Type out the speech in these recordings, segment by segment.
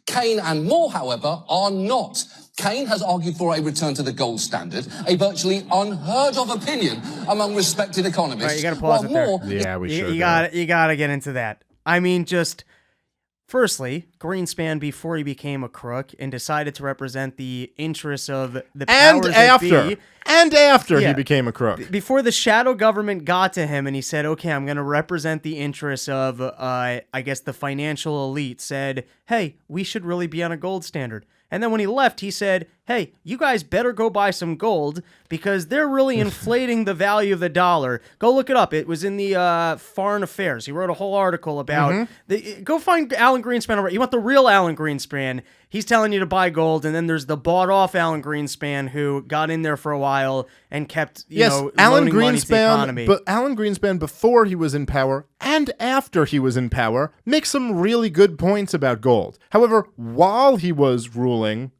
Kane and Moore, however, are not. Kane has argued for a return to the gold standard, a virtually unheard of opinion among respected economists. All right, you got to pause it there. Yeah, we sure you got to get into that. I mean, just firstly, Greenspan, before he became a crook and decided to represent the interests of the powers that be, and after he became a crook, before the shadow government got to him and he said, "Okay, I'm going to represent the interests of, I guess, the financial elite," said, "Hey, we should really be on a gold standard." And then when he left, he said, "Hey, you guys better go buy some gold because they're really inflating the value of the dollar." Go look it up. It was in the Foreign Affairs. He wrote a whole article about go find Alan Greenspan. You want the real Alan Greenspan. He's telling you to buy gold. And then there's the bought off Alan Greenspan who got in there for a while and kept, Alan loaning money to the economy. But Alan Greenspan, before he was in power and after he was in power, makes some really good points about gold. However, while he was ruling,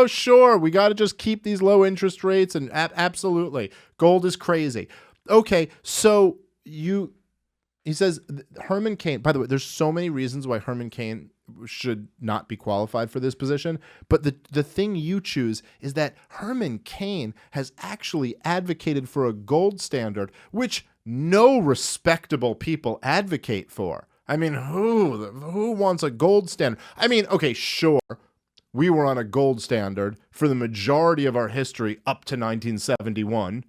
sure, we got to just keep these low interest rates, and absolutely, gold is crazy. Okay, so he says Herman Cain. By the way, there's so many reasons why Herman Cain should not be qualified for this position, but the thing you choose is that Herman Cain has actually advocated for a gold standard, which no respectable people advocate for. I mean, who wants a gold standard? I mean, okay, sure, we were on a gold standard for the majority of our history up to 1971,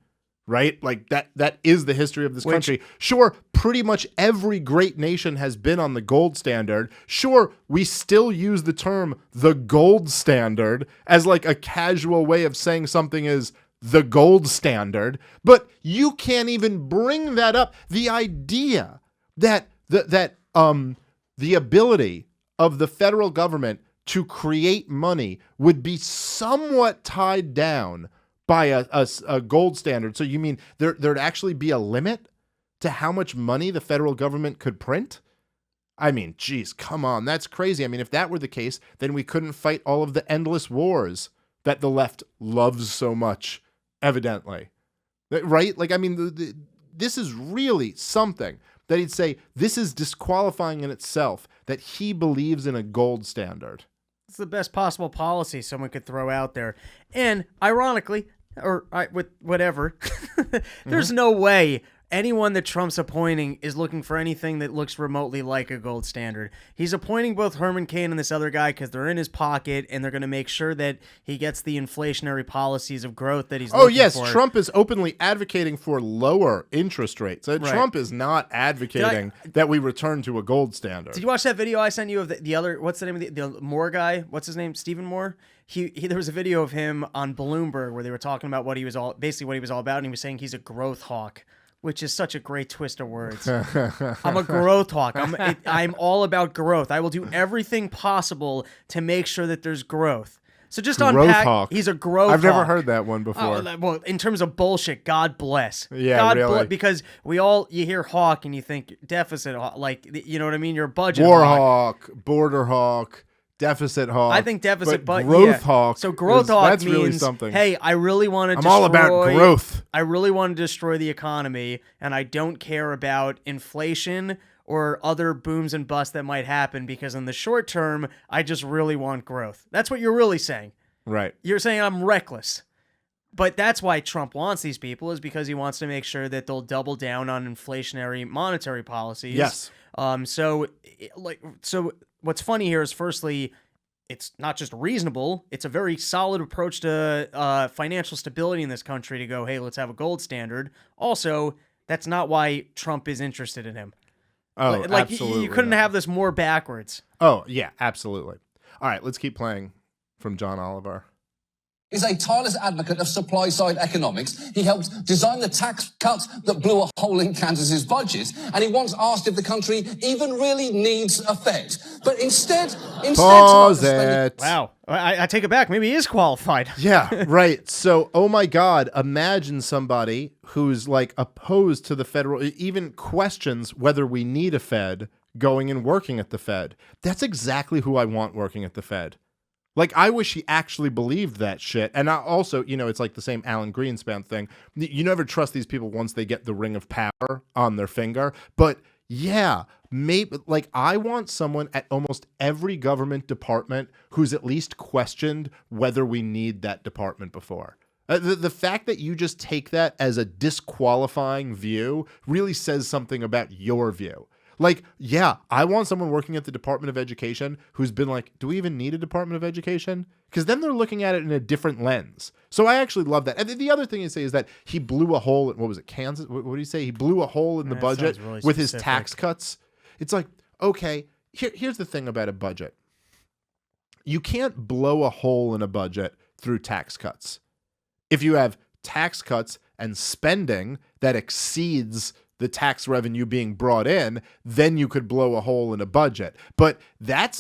right? Like that is the history of this country. Sure, pretty much every great nation has been on the gold standard. Sure, we still use the term the gold standard as like a casual way of saying something is the gold standard, but you can't even bring that up. The idea that the ability of the federal government to create money would be somewhat tied down by a gold standard. So you mean there'd actually be a limit to how much money the federal government could print? I mean, geez, come on. That's crazy. I mean, if that were the case, then we couldn't fight all of the endless wars that the left loves so much, evidently. Right? Like, I mean, this is really something that he'd say this is disqualifying in itself, that he believes in a gold standard. It's the best possible policy someone could throw out there. And ironically, with whatever, there's no way anyone that Trump's appointing is looking for anything that looks remotely like a gold standard. He's appointing both Herman Cain and this other guy because they're in his pocket, and they're going to make sure that he gets the inflationary policies of growth that he's looking for. Trump is openly advocating for lower interest rates. Right. Trump is not advocating that we return to a gold standard. Did you watch that video I sent you of the other, what's the name of the Moore guy? What's his name? Stephen Moore? There was a video of him on Bloomberg where they were talking about what he was all about, and he was saying he's a growth hawk, which is such a great twist of words. I'm a growth hawk. I'm all about growth. I will do everything possible to make sure that there's growth. So just unpack. Hawk. He's a growth hawk. I've never heard that one before. Well, in terms of bullshit, God bless. Yeah, God really. Because you hear hawk and you think deficit hawk. Like, you know what I mean? You're a budget War hawk, border hawk, deficit hawk. I think deficit, but growth hawk. So growth hawk that's means, really something. Hey, I'm all about growth. I really want to destroy the economy, and I don't care about inflation or other booms and busts that might happen, because in the short term, I just really want growth. That's what you're really saying. Right. You're saying I'm reckless. But that's why Trump wants these people, is because he wants to make sure that they'll double down on inflationary monetary policies. Yes. So what's funny here is, firstly, it's not just reasonable, it's a very solid approach to financial stability in this country to go, hey, let's have a gold standard. Also, that's not why Trump is interested in him. Oh, absolutely. You couldn't have this more backwards. Oh, yeah, absolutely. All right, let's keep playing from John Oliver. Is a tireless advocate of supply-side economics. He helped design the tax cuts that blew a hole in Kansas's budget, and he once asked if the country even really needs a Fed. But instead, Pause it. Wow, I take it back. Maybe he is qualified. Yeah, right. So, oh my God, imagine somebody who's like opposed to the federal, even questions whether we need a Fed, going and working at the Fed. That's exactly who I want working at the Fed. Like, I wish he actually believed that shit. And I also, it's like the same Alan Greenspan thing. You never trust these people once they get the ring of power on their finger. But Yeah, maybe like I want someone at almost every government department who's at least questioned whether we need that department before. The fact that you just take that as a disqualifying view really says something about your view. Like, yeah, I want someone working at the Department of Education who's been like, do we even need a Department of Education? Because then they're looking at it in a different lens. So I actually love that. And the other thing you say is that he blew a hole in, what was it, Kansas? What did he say? He blew a hole in the budget really with his specific. tax cuts. It's like, okay, here's the thing about a budget. You can't blow a hole in a budget through tax cuts. If you have tax cuts and spending that exceeds the tax revenue being brought in, then you could blow a hole in a budget. But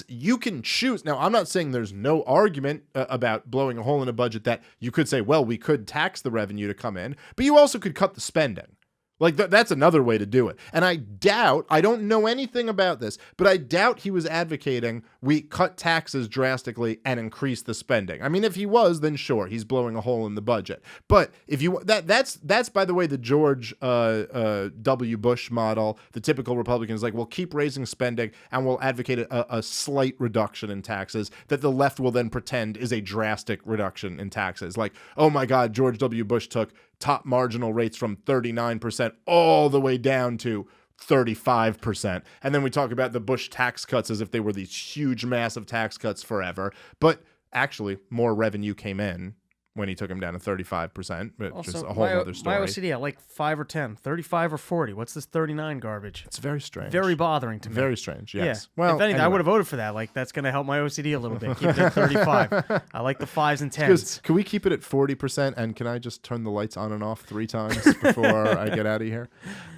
you can choose. Now, I'm not saying there's no argument about blowing a hole in a budget that you could say, well, we could tax the revenue to come in, but you also could cut the spending. Like that's another way to do it. And I don't know anything about this, but I doubt he was advocating we cut taxes drastically and increase the spending. I mean, if he was, then sure, he's blowing a hole in the budget. But if you that's by the way, the George W. Bush model, the typical Republican is like, we'll keep raising spending and we'll advocate a slight reduction in taxes that the left will then pretend is a drastic reduction in taxes. Like, oh my God, George W. Bush took top marginal rates from 39% all the way down to 35%. And then we talk about the Bush tax cuts as if they were these huge, massive tax cuts forever. But actually, more revenue came in when he took him down to 35%, but Also, just a whole other story. My OCD, I like 5 or 10, 35 or 40. What's this 39 garbage? It's very strange. Very bothering to me. Very strange, yes. Yeah. Well, if anything, I anyway. would have voted for that. Like, that's going to help my OCD a little bit. Keep it at 35. I like the 5s and 10s. Can we keep it at 40%? And can I just turn the lights on and off 3 times before I get out of here?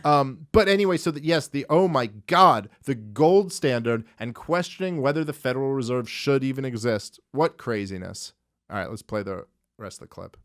But anyway, so oh my God, the gold standard and questioning whether the Federal Reserve should even exist. What craziness. All right, let's play the rest of the clip.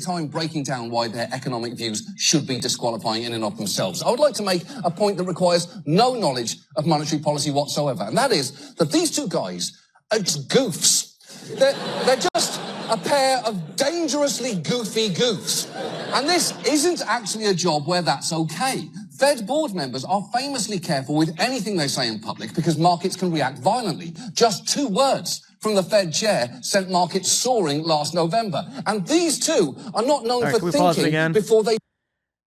Time breaking down why their economic views should be disqualifying in and of themselves. I would like to make a point that requires no knowledge of monetary policy whatsoever, and that is that these two guys are just goofs. They're just a pair of dangerously goofy goofs. And this isn't actually a job where that's okay. Fed board members are famously careful with anything they say in public because markets can react violently. Just 2 words from the Fed chair sent markets soaring last November. And these two are not known All right, for can we pause it thinking again? before they...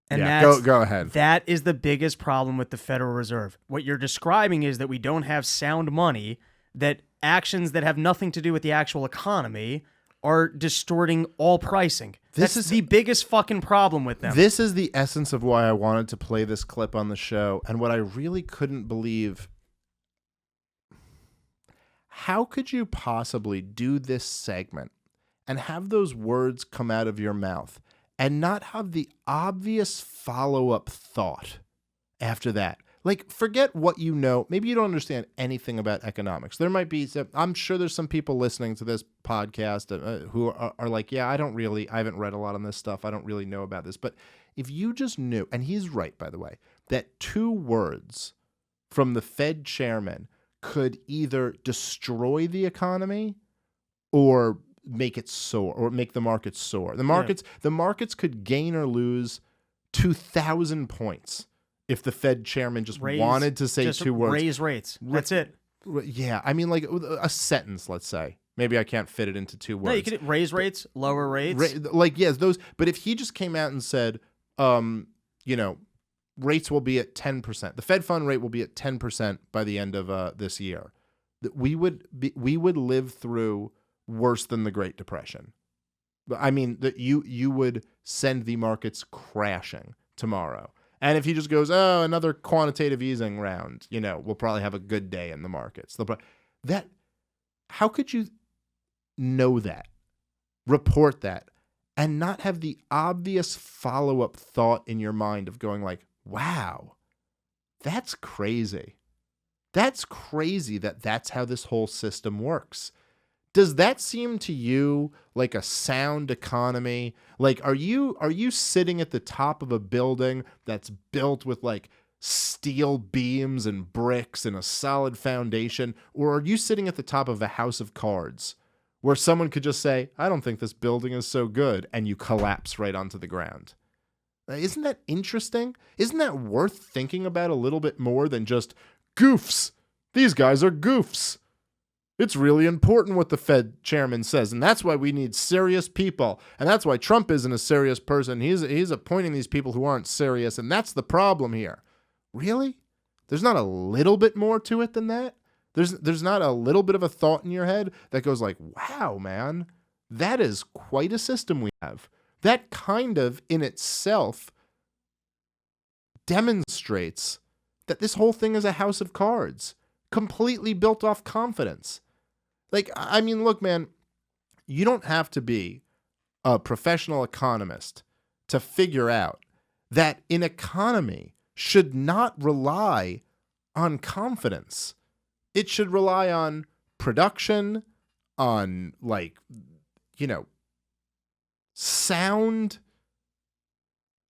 And Yeah, that's, go ahead. That is the biggest problem with the Federal Reserve. What you're describing is that we don't have sound money, that actions that have nothing to do with the actual economy are distorting all pricing. That's the biggest fucking problem with them. This is the essence of why I wanted to play this clip on the show, and what I really couldn't believe. How could you possibly do this segment and have those words come out of your mouth and not have the obvious follow-up thought after that? Like, forget what you know. Maybe you don't understand anything about economics. There might be, I'm sure there's some people listening to this podcast who are like, yeah, I haven't read a lot on this stuff. I don't really know about this. But if you just knew, and he's right, by the way, that 2 words from the Fed chairman could either destroy the economy or make it soar, or make the markets soar. The markets could gain or lose 2,000 points if the Fed chairman just wanted to say 2 words. Raise rates. That's it. Yeah, I mean, like a sentence, let's say. Maybe I can't fit it into 2 words. No, you could raise rates, lower rates. Yes, those. But if he just came out and said, rates will be at 10%. The Fed fund rate will be at 10% by the end of this year. That we would live through worse than the Great Depression. I mean, that you would send the markets crashing tomorrow. And if he just goes, oh, another quantitative easing round, we'll probably have a good day in the markets. How could you know that, report that, and not have the obvious follow-up thought in your mind of going like, wow, that's crazy. That's crazy that's how this whole system works. Does that seem to you like a sound economy? Like, are you sitting at the top of a building that's built with like steel beams and bricks and a solid foundation? Or are you sitting at the top of a house of cards where someone could just say, I don't think this building is so good, and you collapse right onto the ground? Isn't that interesting? Isn't that worth thinking about a little bit more than just goofs? These guys are goofs. It's really important what the Fed chairman says, and that's why we need serious people. And that's why Trump isn't a serious person. He's appointing these people who aren't serious, and that's the problem here. Really? There's not a little bit more to it than that? There's not a little bit of a thought in your head that goes like, wow, man, that is quite a system we have. That kind of in itself demonstrates that this whole thing is a house of cards, completely built off confidence. Like, I mean, look, man, you don't have to be a professional economist to figure out that an economy should not rely on confidence. It should rely on production, on, like, sound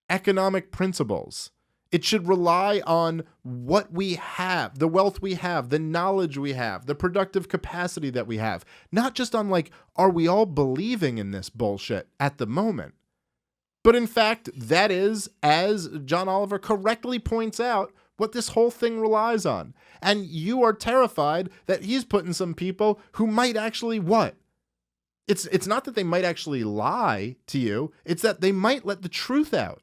economic principles. It should rely on what we have, the wealth we have, the knowledge we have, the productive capacity that we have. Not just on like, are we all believing in this bullshit at the moment? But in fact, that is, as John Oliver correctly points out, what this whole thing relies on. And you are terrified that he's putting some people who might actually what? It's not that they might actually lie to you. It's that they might let the truth out.